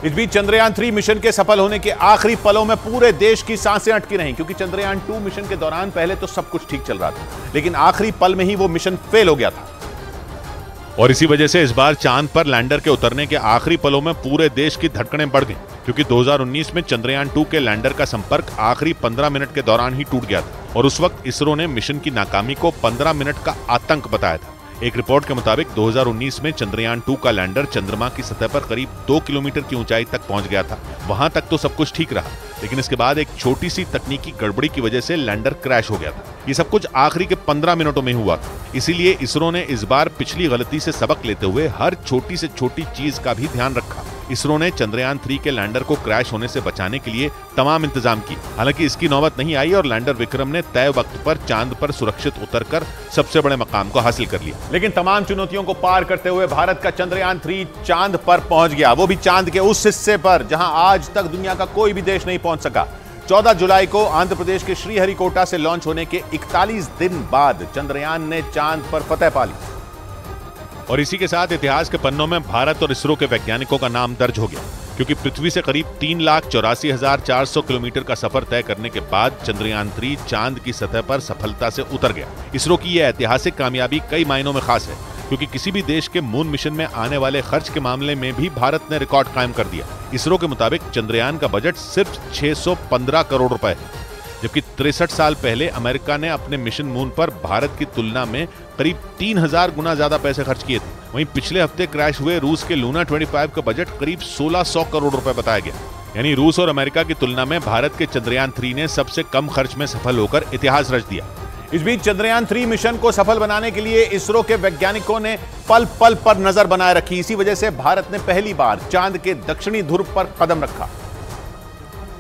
इस बीच चंद्रयान 3 मिशन के सफल होने के आखिरी पलों में पूरे देश की सांसें अटकी रहीं, क्योंकि चंद्रयान 2 मिशन के दौरान पहले तो सब कुछ ठीक चल रहा था, लेकिन आखिरी पल में ही वो मिशन फेल हो गया था। और इसी वजह से इस बार चांद पर लैंडर के उतरने के आखिरी पलों में पूरे देश की धड़कनें बढ़ गईं, क्योंकि 2019 में चंद्रयान 2 के लैंडर का संपर्क आखिरी 15 मिनट के दौरान ही टूट गया था और उस वक्त इसरो ने मिशन की नाकामी को 15 मिनट का आतंक बताया था। एक रिपोर्ट के मुताबिक 2019 में चंद्रयान 2 का लैंडर चंद्रमा की सतह पर करीब 2 किलोमीटर की ऊंचाई तक पहुंच गया था। वहां तक तो सब कुछ ठीक रहा, लेकिन इसके बाद एक छोटी सी तकनीकी गड़बड़ी की वजह से लैंडर क्रैश हो गया था। ये सब कुछ आखिरी के 15 मिनटों में हुआ था। इसीलिए इसरो ने इस बार पिछली गलती से सबक लेते हुए हर छोटी से छोटी चीज का भी ध्यान रखा। इसरो ने चंद्रयान 3 के लैंडर को क्रैश होने से बचाने के लिए तमाम इंतजाम किए। हालांकि इसकी नौबत नहीं आई और लैंडर विक्रम ने तय वक्त पर चांद पर सुरक्षित उतरकर सबसे बड़े मकाम को हासिल कर लिया। लेकिन तमाम चुनौतियों को पार करते हुए भारत का चंद्रयान 3 चांद पर पहुंच गया, वो भी चांद के उस हिस्से पर जहां आज तक दुनिया का कोई भी देश नहीं पहुंच सका। 14 जुलाई को आंध्र प्रदेश के श्रीहरिकोटा से लॉन्च होने के 41 दिन बाद चंद्रयान ने चांद पर फतह पा ली। और इसी के साथ इतिहास के पन्नों में भारत और इसरो के वैज्ञानिकों का नाम दर्ज हो गया, क्योंकि पृथ्वी से करीब 3,84,400 किलोमीटर का सफर तय करने के बाद चंद्रयान 3 चांद की सतह पर सफलता से उतर गया। इसरो की यह ऐतिहासिक कामयाबी कई मायनों में खास है, क्योंकि किसी भी देश के मून मिशन में आने वाले खर्च के मामले में भी भारत ने रिकॉर्ड कायम कर दिया। इसरो के मुताबिक चंद्रयान का बजट सिर्फ 615 करोड़ रुपए है, जबकि 63 साल पहले अमेरिका ने अपने मिशन मून पर भारत की तुलना में करीब 3000 गुना ज्यादा पैसे खर्च किए थे। वहीं पिछले हफ्ते क्रैश हुए रूस के लूना 25 का बजट करीब 1600 करोड़ रुपए बताया गया। यानी रूस और अमेरिका की तुलना में भारत के चंद्रयान 3 ने सबसे कम खर्च में सफल होकर इतिहास रच दिया। इस बीच चंद्रयान 3 मिशन को सफल बनाने के लिए इसरो के वैज्ञानिकों ने पल पल पर नजर बनाए रखी। इसी वजह से भारत ने पहली बार चांद के दक्षिणी ध्रुव पर कदम रखा,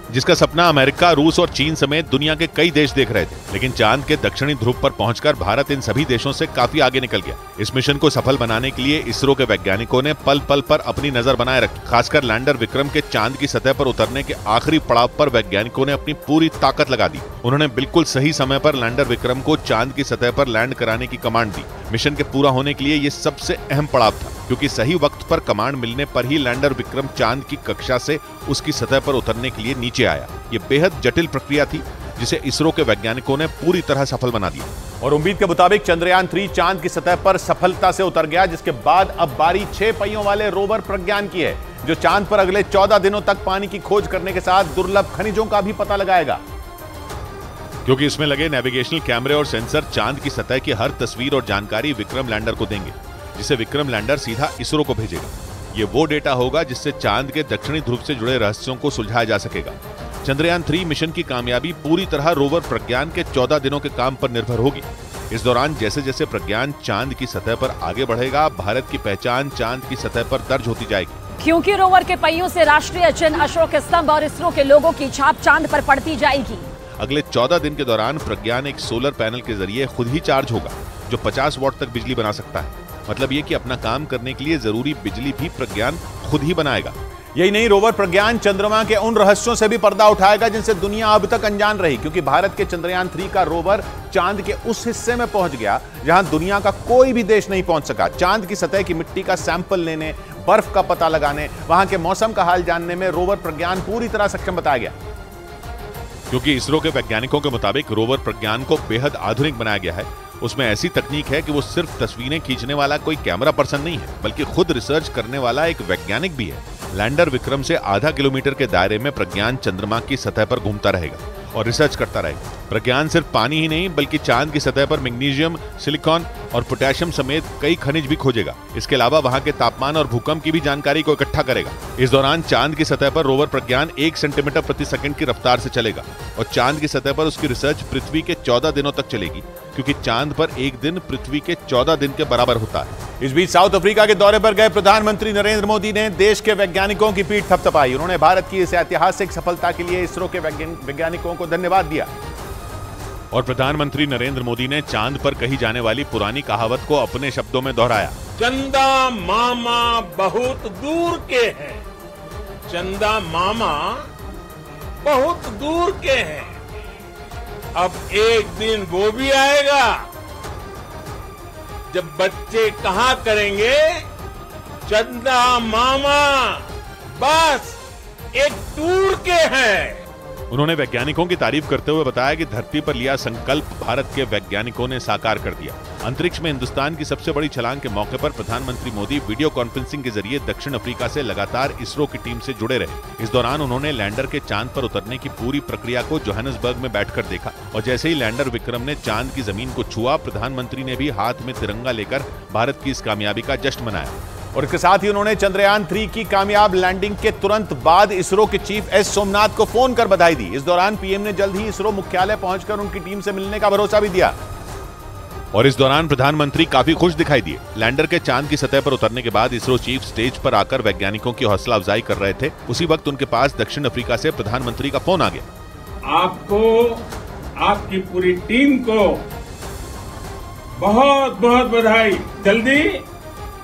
जिसका सपना अमेरिका, रूस और चीन समेत दुनिया के कई देश देख रहे थे। लेकिन चांद के दक्षिणी ध्रुव पर पहुंचकर भारत इन सभी देशों से काफी आगे निकल गया। इस मिशन को सफल बनाने के लिए इसरो के वैज्ञानिकों ने पल पल पर अपनी नजर बनाए रखी। खासकर लैंडर विक्रम के चांद की सतह पर उतरने के आखिरी पड़ाव पर वैज्ञानिकों ने अपनी पूरी ताकत लगा दी। उन्होंने बिल्कुल सही समय पर लैंडर विक्रम को चांद की सतह पर लैंड कराने की कमांड दी। मिशन के पूरा होने के लिए ये सबसे अहम पड़ाव था, क्योंकि सही वक्त पर कमांड मिलने पर ही लैंडर विक्रम चांद की कक्षा से उसकी सतह पर उतरने के लिए नीचे आया। ये बेहद जटिल प्रक्रिया थी, जिसे इसरो के वैज्ञानिकों ने पूरी तरह सफल बना दिया। और उम्मीद के मुताबिक चंद्रयान 3 चांद की सतह पर सफलता से उतर गया, जिसके बाद अब बारी 6 पहियों वाले रोवर प्रज्ञान की है, जो चांद पर अगले 14 दिनों तक पानी की खोज करने के साथ दुर्लभ खनिजों का भी पता लगाएगा। क्योंकि इसमें लगे नेविगेशनल कैमरे और सेंसर चांद की सतह की हर तस्वीर और जानकारी विक्रम लैंडर को देंगे, जिसे विक्रम लैंडर सीधा इसरो को भेजेगा। ये वो डेटा होगा जिससे चांद के दक्षिणी ध्रुव से जुड़े रहस्यों को सुलझाया जा सकेगा। चंद्रयान 3 मिशन की कामयाबी पूरी तरह रोवर प्रज्ञान के 14 दिनों के काम पर निर्भर होगी। इस दौरान जैसे जैसे प्रज्ञान चांद की सतह पर आगे बढ़ेगा, भारत की पहचान चांद की सतह पर दर्ज होती जाएगी। क्योंकि रोवर के पहियों से राष्ट्रीय चिन्ह, अशोक स्तंभ और इसरो के लोगों की छाप चांद पर पड़ती जाएगी। अगले 14 दिन के दौरान प्रज्ञान एक सोलर पैनल के जरिए खुद ही चार्ज होगा, जो 50 वॉट तक बिजली बना सकता है। मतलब ये कि अपना काम करने के लिए जरूरी बिजली भी प्रज्ञान खुद ही बनाएगा। यही नहीं, रोवर प्रज्ञान चंद्रमा के उन रहस्यों से भी पर्दा उठाएगा जिनसे दुनिया अब तक अनजान रही, क्योंकि भारत के चंद्रयान 3 का रोवर चांद के उस हिस्से में पहुंच गया जहां दुनिया का कोई भी देश नहीं पहुंच सका। चांद की सतह की मिट्टी का सैंपल लेने, बर्फ का पता लगाने, वहां के मौसम का हाल जानने में रोवर प्रज्ञान पूरी तरह सक्षम बताया गया। क्योंकि इसरो के वैज्ञानिकों के मुताबिक रोवर प्रज्ञान को बेहद आधुनिक बनाया गया है। उसमें ऐसी तकनीक है कि वो सिर्फ तस्वीरें खींचने वाला कोई कैमरा पर्सन नहीं है, बल्कि खुद रिसर्च करने वाला एक वैज्ञानिक भी है। लैंडर विक्रम से आधा किलोमीटर के दायरे में प्रज्ञान चंद्रमा की सतह पर घूमता रहेगा और रिसर्च करता रहेगा। प्रज्ञान सिर्फ पानी ही नहीं, बल्कि चांद की सतह पर मैग्नीशियम, सिलिकॉन और पोटेशियम समेत कई खनिज भी खोजेगा। इसके अलावा वहां के तापमान और भूकंप की भी जानकारी को इकट्ठा करेगा। इस दौरान चांद की सतह पर रोवर प्रज्ञान 1 सेंटीमीटर प्रति सेकंड की रफ्तार से चलेगा और चांद की सतह पर उसकी रिसर्च पृथ्वी के 14 दिनों तक चलेगी, क्योंकि चांद पर एक दिन पृथ्वी के 14 दिन के बराबर होता है। इस बीच साउथ अफ्रीका के दौरे पर गए प्रधानमंत्री नरेंद्र मोदी ने देश के वैज्ञानिकों की पीठ थपथपाई। उन्होंने भारत की इस ऐतिहासिक सफलता के लिए इसरो के वैज्ञानिकों को धन्यवाद दिया। और प्रधानमंत्री नरेंद्र मोदी ने चांद पर कही जाने वाली पुरानी कहावत को अपने शब्दों में दोहराया। चंदा मामा बहुत दूर के हैं, चंदा मामा बहुत दूर के हैं। अब एक दिन वो भी आएगा जब बच्चे कहा करेंगे, चंदा मामा बस एक टूर के हैं। उन्होंने वैज्ञानिकों की तारीफ करते हुए बताया कि धरती पर लिया संकल्प भारत के वैज्ञानिकों ने साकार कर दिया। अंतरिक्ष में हिंदुस्तान की सबसे बड़ी छलांग के मौके पर प्रधानमंत्री मोदी वीडियो कॉन्फ्रेंसिंग के जरिए दक्षिण अफ्रीका से लगातार इसरो की टीम से जुड़े रहे। इस दौरान उन्होंने लैंडर के चांद पर उतरने की पूरी प्रक्रिया को जोहानिसबर्ग में बैठकर देखा और जैसे ही लैंडर विक्रम ने चांद की जमीन को छुआ, प्रधानमंत्री ने भी हाथ में तिरंगा लेकर भारत की इस कामयाबी का जश्न मनाया। और इसके साथ ही उन्होंने चंद्रयान 3 की कामयाब लैंडिंग के तुरंत बाद इसरो के चीफ एस सोमनाथ को फोन कर बधाई दी। इस दौरान पीएम ने जल्द ही इसरो मुख्यालय पहुंचकर उनकी टीम से मिलने का भरोसा भी दिया। और इस दौरान प्रधानमंत्री काफी खुश दिखाई दिए। लैंडर के चांद की सतह पर उतरने के बाद इसरो चीफ स्टेज पर आकर वैज्ञानिकों की हौसला अफजाई कर रहे थे। उसी वक्त उनके पास दक्षिण अफ्रीका से प्रधानमंत्री का फोन आ गया। आपको, आपकी पूरी टीम को बहुत बहुत बधाई। जल्दी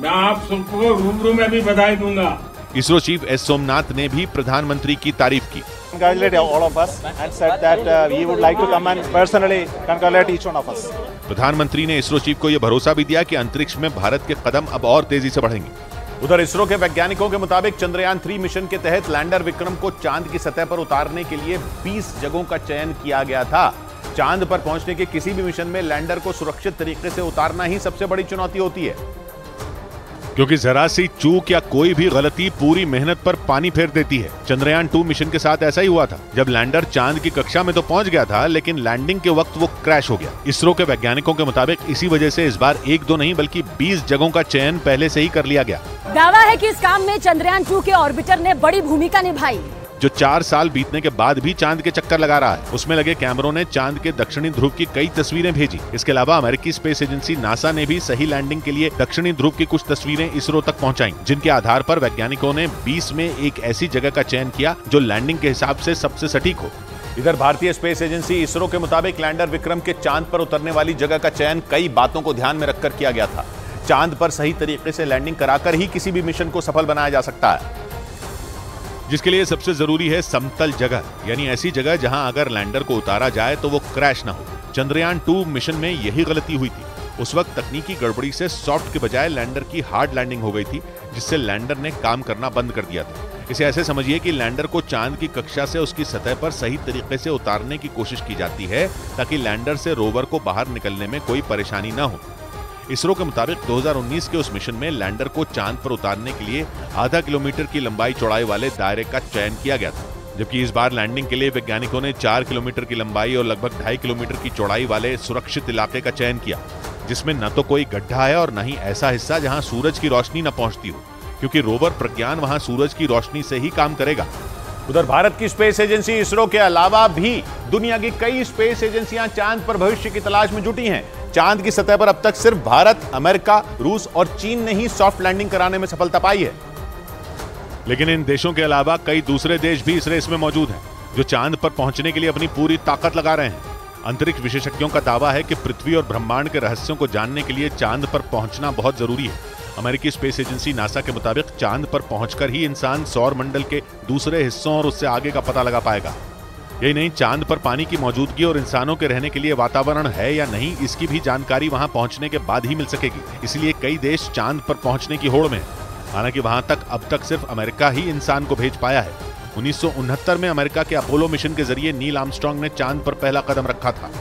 मैं आप सबको रूबरू में भी बधाई दूंगा। इसरो चीफ एस सोमनाथ ने भी प्रधानमंत्री की तारीफ की। Congratulate all of us and said that we would like to come and personally congratulate each one of us. प्रधानमंत्री ने इसरो चीफ को यह भरोसा भी दिया कि अंतरिक्ष में भारत के कदम अब और तेजी से बढ़ेंगे। उधर इसरो के वैज्ञानिकों के मुताबिक चंद्रयान 3 मिशन के तहत लैंडर विक्रम को चांद की सतह पर उतारने के लिए 20 जगहों का चयन किया गया था। चांद पर पहुंचने के किसी भी मिशन में लैंडर को सुरक्षित तरीके से उतारना ही सबसे बड़ी चुनौती होती है, क्योंकि जरा सी चूक या कोई भी गलती पूरी मेहनत पर पानी फेर देती है। चंद्रयान 2 मिशन के साथ ऐसा ही हुआ था। जब लैंडर चांद की कक्षा में तो पहुंच गया था, लेकिन लैंडिंग के वक्त वो क्रैश हो गया। इसरो के वैज्ञानिकों के मुताबिक इसी वजह से इस बार 1-2 नहीं बल्कि 20 जगहों का चयन पहले से ही कर लिया गया। दावा है कि इस काम में चंद्रयान 2 के ऑर्बिटर ने बड़ी भूमिका निभाई, जो 4 साल बीतने के बाद भी चांद के चक्कर लगा रहा है। उसमें लगे कैमरों ने चांद के दक्षिणी ध्रुव की कई तस्वीरें भेजी। इसके अलावा अमेरिकी स्पेस एजेंसी नासा ने भी सही लैंडिंग के लिए दक्षिणी ध्रुव की कुछ तस्वीरें इसरो तक पहुंचाई, जिनके आधार पर वैज्ञानिकों ने 20 में एक ऐसी जगह का चयन किया जो लैंडिंग के हिसाब से सबसे सटीक हो। इधर भारतीय स्पेस एजेंसी इसरो के मुताबिक लैंडर विक्रम के चांद पर उतरने वाली जगह का चयन कई बातों को ध्यान में रखकर किया गया था। चांद पर सही तरीके से लैंडिंग कराकर ही किसी भी मिशन को सफल बनाया जा सकता है, जिसके लिए सबसे जरूरी है समतल जगह, यानी ऐसी जगह जहां अगर लैंडर को उतारा जाए तो वो क्रैश ना हो। चंद्रयान 2 मिशन में यही गलती हुई थी। उस वक्त तकनीकी गड़बड़ी से सॉफ्ट के बजाय लैंडर की हार्ड लैंडिंग हो गई थी, जिससे लैंडर ने काम करना बंद कर दिया था। इसे ऐसे समझिए कि लैंडर को चांद की कक्षा से उसकी सतह पर सही तरीके से उतारने की कोशिश की जाती है, ताकि लैंडर से रोवर को बाहर निकलने में कोई परेशानी न हो। इसरो के मुताबिक 2019 के उस मिशन में लैंडर को चांद पर उतारने के लिए आधा किलोमीटर की लंबाई चौड़ाई वाले दायरे का चयन किया गया था, जबकि इस बार लैंडिंग के लिए वैज्ञानिकों ने 4 किलोमीटर की लंबाई और लगभग 2.5 किलोमीटर की चौड़ाई वाले सुरक्षित इलाके का चयन किया, जिसमें न तो कोई गड्ढा है और न ही ऐसा हिस्सा जहां सूरज की रोशनी न पहुंचती हो, क्योंकि रोवर प्रज्ञान वहां सूरज की रोशनी से ही काम करेगा। उधर भारत की स्पेस एजेंसी इसरो के अलावा भी दुनिया की कई स्पेस एजेंसियां चांद पर भविष्य की तलाश में जुटी हैं। चांद की सतह पर अब तक सिर्फ भारत, अमेरिका, रूस और चीन ने ही सॉफ्ट लैंडिंग कराने में सफलता पाई है। लेकिन इन देशों के अलावा कई दूसरे देश भी इस रेस में मौजूद हैं, जो चांद पर पहुंचने के लिए अपनी पूरी ताकत लगा रहे हैं। अंतरिक्ष विशेषज्ञों का दावा है कि पृथ्वी और ब्रह्मांड के रहस्यों को जानने के लिए चांद पर पहुंचना बहुत जरूरी है। अमेरिकी स्पेस एजेंसी नासा के मुताबिक चांद पर पहुंचकर ही इंसान सौर मंडल के दूसरे हिस्सों और उससे आगे का पता लगा पाएगा। यही नहीं, चांद पर पानी की मौजूदगी और इंसानों के रहने के लिए वातावरण है या नहीं, इसकी भी जानकारी वहां पहुंचने के बाद ही मिल सकेगी। इसलिए कई देश चांद पर पहुंचने की होड़ में हैं। हालांकि वहां तक अब तक सिर्फ अमेरिका ही इंसान को भेज पाया है। 1969 में अमेरिका के अपोलो मिशन के जरिए नील आर्मस्ट्रांग ने चांद पर पहला कदम रखा था।